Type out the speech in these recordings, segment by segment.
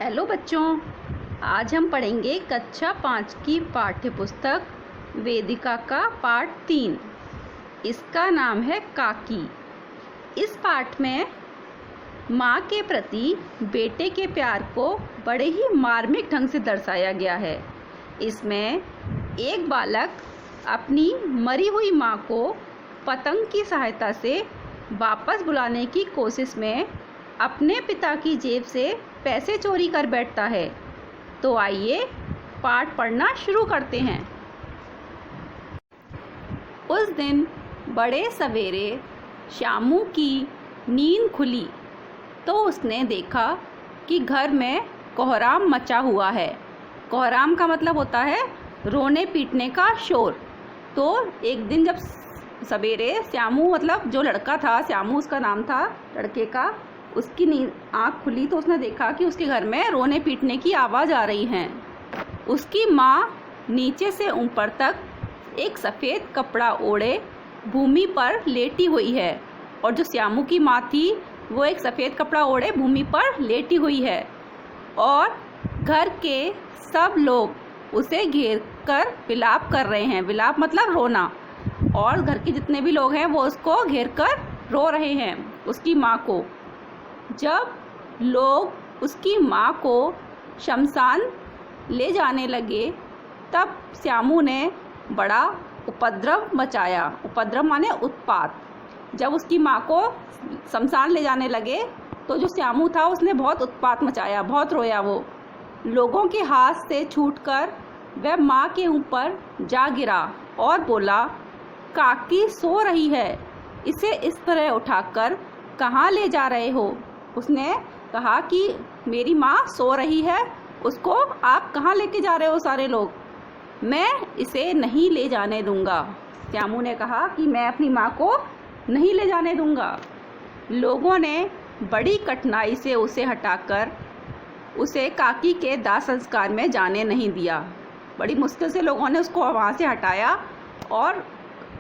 Hello बच्चों, आज हम पढ़ेंगे कक्षा 5 की पाठ्य पुस्तक वेदिका का पाठ 3। इसका नाम है काकी। इस पाठ में माँ के प्रति बेटे के प्यार को बड़े ही मार्मिक ढंग से दर्शाया गया है। इसमें एक बालक अपनी मरी हुई माँ को पतंग की सहायता से वापस बुलाने की कोशिश में अपने पिता की जेब से पैसे चोरी कर बैठता है। तो आइए पाठ पढ़ना शुरू करते हैं। उस दिन बड़े सवेरे श्यामू की नींद खुली तो उसने देखा कि घर में कोहराम मचा हुआ है। कोहराम का मतलब होता है रोने पीटने का शोर। तो एक दिन जब सवेरे श्यामू, मतलब जो लड़का था, श्यामू उसका नाम था लड़के का, उसकी आँख खुली तो उसने देखा कि उसके घर में रोने पीटने की आवाज़ आ रही है। उसकी माँ नीचे से ऊपर तक एक सफ़ेद कपड़ा ओढ़े भूमि पर लेटी हुई है और जो श्यामू की माँ थी वो एक सफ़ेद कपड़ा ओढ़े भूमि पर लेटी हुई है और घर के सब लोग उसे घेर कर विलाप कर रहे हैं। विलाप मतलब रोना, और घर के जितने भी लोग हैं वो उसको घेर कर रो रहे हैं, उसकी माँ को। जब लोग उसकी माँ को शमशान ले जाने लगे तब श्यामू ने बड़ा उपद्रव मचाया। उपद्रव माने उत्पात। जब उसकी माँ को शमशान ले जाने लगे तो जो श्यामू था उसने बहुत उत्पात मचाया, बहुत रोया। वो लोगों के हाथ से छूटकर वह माँ के ऊपर जा गिरा और बोला, काकी सो रही है, इसे इस तरह उठाकर कहाँ ले जा रहे हो? उसने कहा कि मेरी माँ सो रही है, उसको आप कहाँ लेके जा रहे हो सारे लोग? मैं इसे नहीं ले जाने दूंगा। श्यामू ने कहा कि मैं अपनी माँ को नहीं ले जाने दूंगा। लोगों ने बड़ी कठिनाई से उसे हटाकर उसे काकी के दाह संस्कार में जाने नहीं दिया। बड़ी मुश्किल से लोगों ने उसको वहाँ से हटाया और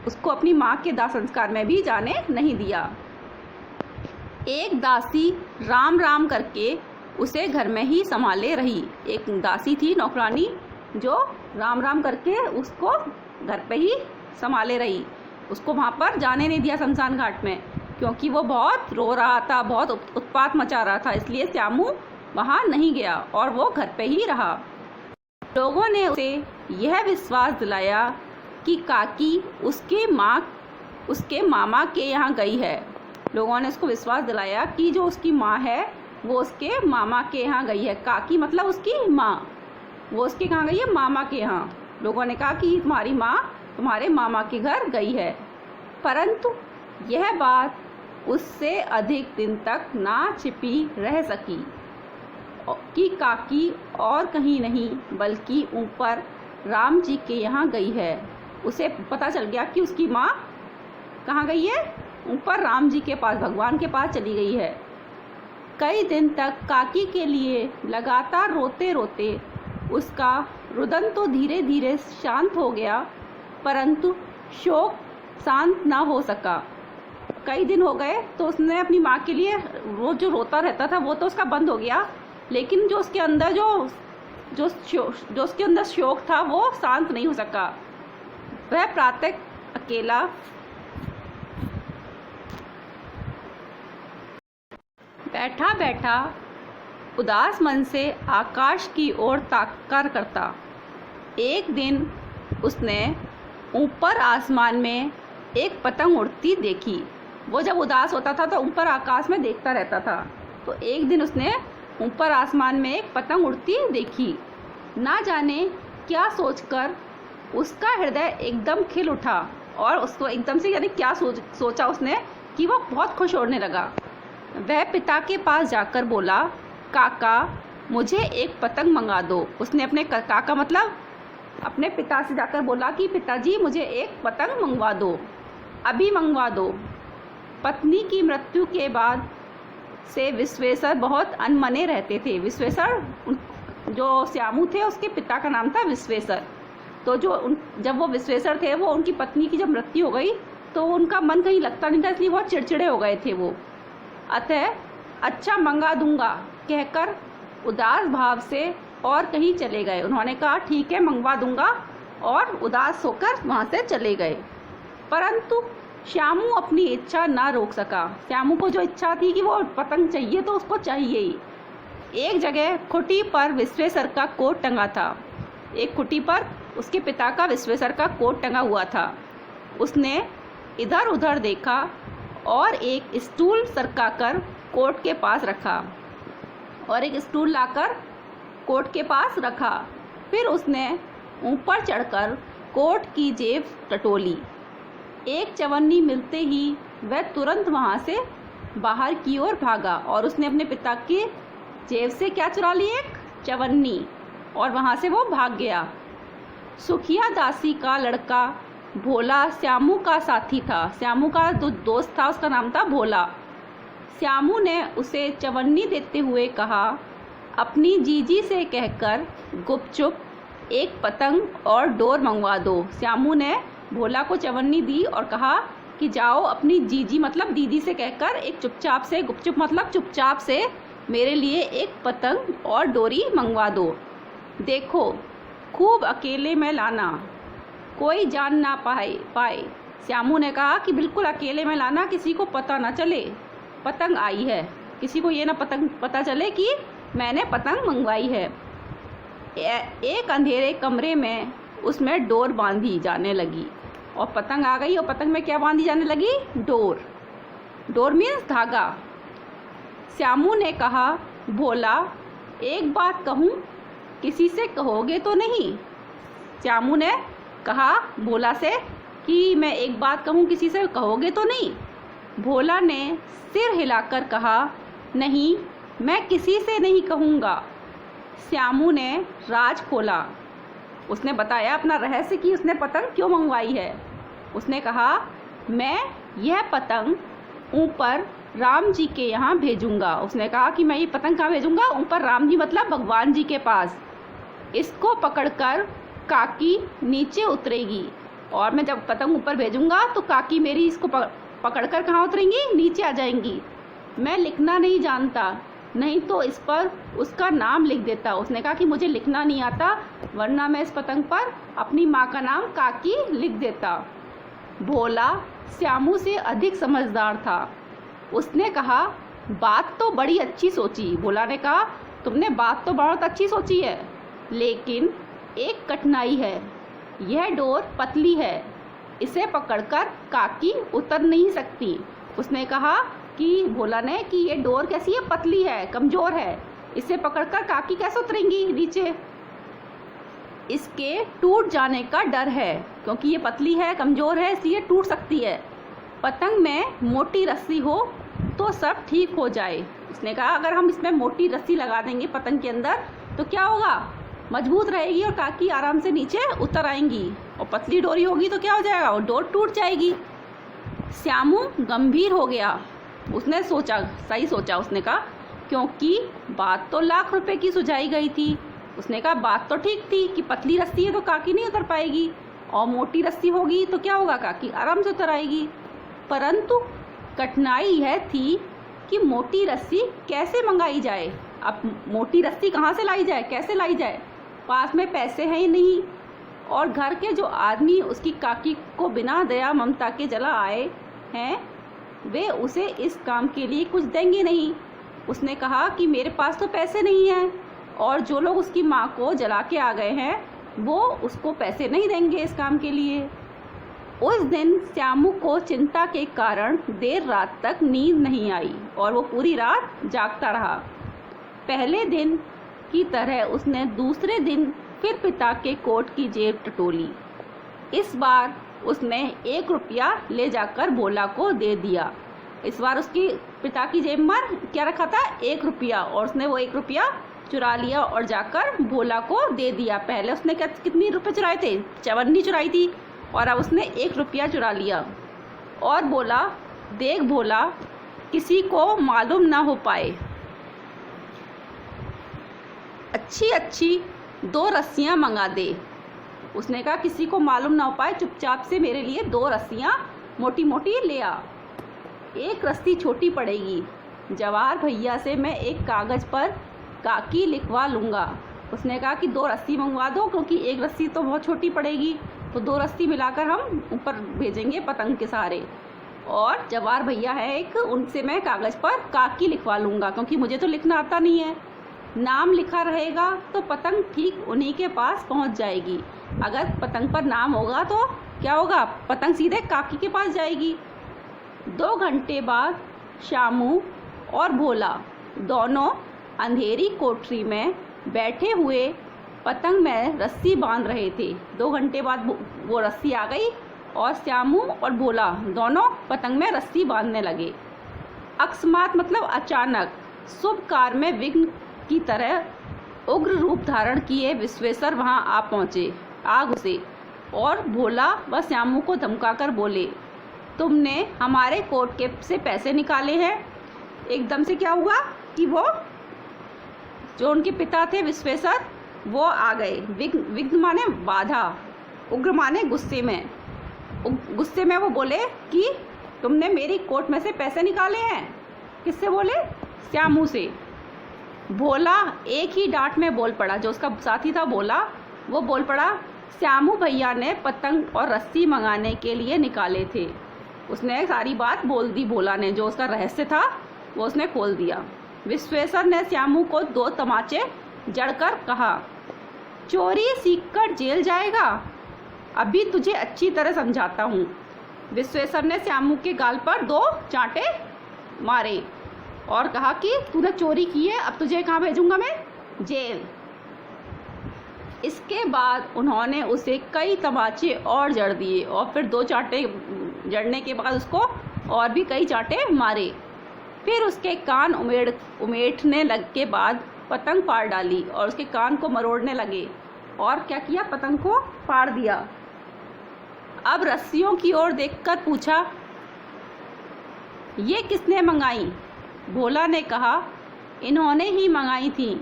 उसको अपनी माँ के दाह संस्कार में भी जाने नहीं दिया। एक दासी राम राम करके उसे घर में ही संभाले रही। एक दासी थी नौकरानी जो राम राम करके उसको घर पे ही संभाले रही। उसको वहाँ पर जाने नहीं दिया शमशान घाट में, क्योंकि वो बहुत रो रहा था, बहुत उत्पात मचा रहा था। इसलिए श्यामू वहाँ नहीं गया और वो घर पे ही रहा। लोगों ने उसे यह विश्वास दिलाया कि काकी उसके मामा के यहाँ गई है। लोगों ने उसको विश्वास दिलाया कि जो उसकी माँ है वो उसके मामा के यहाँ गई है। काकी मतलब उसकी माँ, वो उसके कहाँ गई है? मामा के यहाँ। लोगों ने कहा कि तुम्हारी माँ तुम्हारे मामा के घर गई है। परंतु यह बात उससे अधिक दिन तक ना छिपी रह सकी कि काकी और कहीं नहीं बल्कि ऊपर राम जी के यहाँ गई है। उसे पता चल गया कि उसकी माँ कहाँ गई है? ऊपर राम जी के पास, भगवान के पास चली गई है। कई दिन तक काकी के लिए लगातार रोते रोते उसका रुदन तो धीरे धीरे शांत हो गया, परंतु शोक शांत ना हो सका। कई दिन हो गए तो उसने अपनी माँ के लिए रोज जो रोता रहता था वो तो उसका बंद हो गया, लेकिन जो उसके अंदर जो उसके अंदर शोक था वो शांत नहीं हो सका। वह प्रातः अकेला बैठा बैठा उदास मन से आकाश की ओर ताकर करता। एक दिन उसने ऊपर आसमान में एक पतंग उड़ती देखी। वो जब उदास होता था तो ऊपर आकाश में देखता रहता था। तो एक दिन उसने ऊपर आसमान में एक पतंग उड़ती देखी। ना जाने क्या सोचकर उसका हृदय एकदम खिल उठा और उसको एकदम से, यानी क्या सोचा उसने कि वो बहुत खुश होने लगा। वह पिता के पास जाकर बोला, काका मुझे एक पतंग मंगा दो। उसने अपने काका मतलब अपने पिता से जाकर बोला कि पिताजी मुझे एक पतंग मंगवा दो, अभी मंगवा दो। पत्नी की मृत्यु के बाद से विश्वेश्वर बहुत अनमने रहते थे। विश्वेश्वर, जो श्यामू थे उसके पिता का नाम था विश्वेश्वर। तो जब वो विश्वेश्वर थे, वो उनकी पत्नी की जब मृत्यु हो गई तो उनका मन कहीं लगता नहीं था, इसलिए बहुत चिड़चिड़े हो गए थे वो। अतः अच्छा मंगा दूंगा कहकर उदास भाव से और कहीं चले गए। उन्होंने कहा ठीक है मंगवा दूंगा, और उदास होकर वहाँ से चले गए। परंतु श्यामू अपनी इच्छा ना रोक सका। श्यामू को जो इच्छा थी कि वो पतंग चाहिए तो उसको चाहिए ही। एक जगह खुटी पर विश्वेश्वर का कोट टंगा था। एक खुटी पर उसके पिता का विश्वेश्वर का कोट टंगा हुआ था। उसने इधर उधर देखा और एक स्टूल सरकाकर कोट के पास रखा, और एक स्टूल लाकर कोट के पास रखा। फिर उसने ऊपर चढ़कर कोट की जेब टटोली। एक चवन्नी मिलते ही वह तुरंत वहाँ से बाहर की ओर भागा, और उसने अपने पिता की जेब से क्या चुरा ली? एक चवन्नी, और वहाँ से वो भाग गया। सुखिया दासी का लड़का भोला श्यामू का साथी था। श्यामू का दोस्त था, उसका नाम था भोला। श्यामू ने उसे चवन्नी देते हुए कहा, अपनी जीजी से कहकर गुपचुप एक पतंग और डोर मंगवा दो। श्यामू ने भोला को चवन्नी दी और कहा कि जाओ अपनी जीजी मतलब दीदी से कहकर एक चुपचाप से, गुपचुप मतलब चुपचाप से, मेरे लिए एक पतंग और डोरी मंगवा दो। देखो खूब अकेले में लाना, कोई जान ना पाए। श्यामू ने कहा कि बिल्कुल अकेले में लाना, किसी को पता ना चले पतंग आई है, किसी को ये ना पता चले कि मैंने पतंग मंगवाई है। एक अंधेरे कमरे में उसमें डोर बांधी जाने लगी, और पतंग आ गई, और पतंग में क्या बांधी जाने लगी? डोर। डोर मीन्स धागा। श्यामू ने कहा, भोला एक बात कहूँ, किसी से कहोगे तो नहीं? श्यामू ने कहा भोला से कि मैं एक बात कहूँ, किसी से कहोगे तो नहीं? भोला ने सिर हिलाकर कहा, नहीं, मैं किसी से नहीं कहूँगा। श्यामू ने राज खोला। उसने बताया अपना रहस्य कि उसने पतंग क्यों मंगवाई है। उसने कहा, मैं यह पतंग ऊपर राम जी के यहाँ भेजूंगा। उसने कहा कि मैं ये पतंग कहाँ भेजूंगा? ऊपर राम जी मतलब भगवान जी के पास। इसको पकड़कर काकी नीचे उतरेगी, और मैं जब पतंग ऊपर भेजूंगा तो काकी मेरी इसको पकड़कर कहाँ उतरेंगी? नीचे आ जाएंगी। मैं लिखना नहीं जानता, नहीं तो इस पर उसका नाम लिख देता। उसने कहा कि मुझे लिखना नहीं आता, वरना मैं इस पतंग पर अपनी माँ का नाम काकी लिख देता। भोला श्यामू से अधिक समझदार था। उसने कहा, बात तो बड़ी अच्छी सोची। भोला ने कहा, तुमने बात तो बहुत अच्छी सोची है, लेकिन एक कठिनाई है। यह डोर पतली है, इसे पकड़कर काकी उतर नहीं सकती। उसने कहा कि भोला ने कि ये डोर कैसी है? पतली है, कमज़ोर है, इसे पकड़कर काकी कैसे उतरेंगी नीचे? इसके टूट जाने का डर है, क्योंकि ये पतली है, कमज़ोर है, इसलिए टूट सकती है। पतंग में मोटी रस्सी हो तो सब ठीक हो जाए। उसने कहा अगर हम इसमें मोटी रस्सी लगा देंगे पतंग के अंदर तो क्या होगा? मजबूत रहेगी और काकी आराम से नीचे उतर आएंगी, और पतली डोरी होगी तो क्या हो जाएगा? और डोर टूट जाएगी। श्यामू गंभीर हो गया। उसने सोचा, सही सोचा उसने कहा, क्योंकि बात तो लाख रुपए की सुझाई गई थी। उसने कहा बात तो ठीक थी कि पतली रस्सी है तो काकी नहीं उतर पाएगी, और मोटी रस्सी होगी तो क्या होगा? काकी आराम से उतर आएगी। परंतु कठिनाई यह थी कि मोटी रस्सी कैसे मंगाई जाए। अब मोटी रस्सी कहाँ से लाई जाए, कैसे लाई जाए? पास में पैसे हैं ही नहीं, और घर के जो आदमी उसकी काकी को बिना दया ममता के जला आए हैं, वे उसे इस काम के लिए कुछ देंगे नहीं। उसने कहा कि मेरे पास तो पैसे नहीं हैं, और जो लोग उसकी माँ को जला के आ गए हैं वो उसको पैसे नहीं देंगे इस काम के लिए। उस दिन श्यामू को चिंता के कारण देर रात तक नींद नहीं आई, और वो पूरी रात जागता रहा। पहले दिन की तरह उसने दूसरे दिन फिर पिता के कोट की जेब टटोली। इस बार उसने 1 रुपया ले जाकर भोला को दे दिया। इस बार उसकी पिता की जेब में क्या रखा था? 1 रुपया, और उसने वो 1 रुपया चुरा लिया और जाकर भोला को दे दिया। पहले उसने कितनी रुपए चुराए थे? चवन्नी चुराई थी, और अब उसने 1 रुपया चुरा लिया और बोला, देख भोला, किसी को मालूम ना हो पाए, अच्छी अच्छी 2 रस्सियाँ मंगा दे। उसने कहा किसी को मालूम ना हो पाए, चुपचाप से मेरे लिए 2 रस्सियाँ मोटी मोटी ले आ। 1 रस्सी छोटी पड़ेगी। जवाहर भैया से मैं एक कागज़ पर काकी लिखवा लूँगा। उसने कहा कि 2 रस्सी मंगवा दो, क्योंकि एक रस्सी तो बहुत छोटी पड़ेगी, तो 2 रस्सी मिलाकर हम ऊपर भेजेंगे पतंग के सहारे। और जवार भैया है एक, उनसे मैं कागज़ पर काकी लिखवा लूँगा, क्योंकि मुझे तो लिखना आता नहीं है। नाम लिखा रहेगा तो पतंग ठीक उन्हीं के पास पहुँच जाएगी। अगर पतंग पर नाम होगा तो क्या होगा, पतंग सीधे काकी के पास जाएगी। 2 घंटे बाद श्यामू और भोला दोनों अंधेरी कोठरी में बैठे हुए पतंग में रस्सी बांध रहे थे। 2 घंटे बाद वो रस्सी आ गई और श्यामू और भोला दोनों पतंग में रस्सी बांधने लगे। अकस्मात मतलब अचानक शुभ कार्य में विघ्न की तरह उग्र रूप धारण किए विश्वेश्वर वहां आ घुसे और भोला व श्यामू को धमकाकर बोले, तुमने हमारे कोर्ट के से पैसे निकाले हैं। एकदम से क्या हुआ कि वो जो उनके पिता थे विश्वेश्वर, वो आ गए। विघ्न माने बाधा, उग्र माने गुस्से में। गुस्से में वो बोले कि तुमने मेरी कोर्ट में से पैसे निकाले हैं। किससे बोले? श्यामू से। भोला एक ही डांट में बोल पड़ा, जो उसका साथी था भोला, वो बोल पड़ा, श्यामू भैया ने पतंग और रस्सी मंगाने के लिए निकाले थे। उसने सारी बात बोल दी। भोला ने जो उसका रहस्य था वो उसने खोल दिया। विश्वेश्वर ने श्यामू को 2 तमाचे जड़कर कहा, चोरी सीखकर जेल जाएगा, अभी तुझे अच्छी तरह समझाता हूँ। विश्वेश्वर ने श्यामू के गाल पर 2 चांटे मारे और कहा कि तूने चोरी की है, अब तुझे कहाँ भेजूंगा मैं? जेल। इसके बाद उन्होंने उसे कई तमाचे और जड़ दिए और फिर 2 चांटे जड़ने के बाद उसको और भी कई चांटे मारे। फिर उसके कान उमेटने लग के बाद पतंग फाड़ डाली और उसके कान को मरोड़ने लगे और क्या किया, पतंग को फाड़ दिया। अब रस्सियों की ओर देखकर पूछा, ये किसने मंगाई? भोला ने कहा, इन्होंने ही मंगाई थी।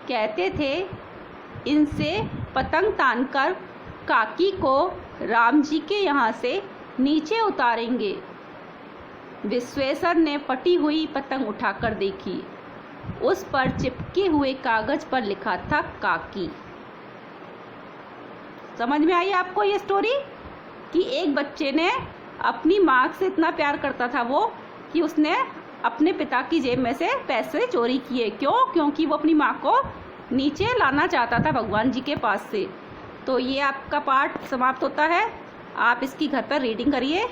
कहते थे इनसे पतंग तानकर काकी को राम जी के यहाँ से नीचे उतारेंगे। विश्वेश्वर ने फटी हुई पतंग उठाकर देखी। उस पर चिपके हुए कागज पर लिखा था काकी। समझ में आई आपको ये स्टोरी कि एक बच्चे ने अपनी माँ से इतना प्यार करता था वो कि उसने अपने पिता की जेब में से पैसे चोरी किए। क्यों? क्योंकि वो अपनी माँ को नीचे लाना चाहता था भगवान जी के पास से। तो ये आपका पाठ समाप्त होता है। आप इसकी घर पर रीडिंग करिए।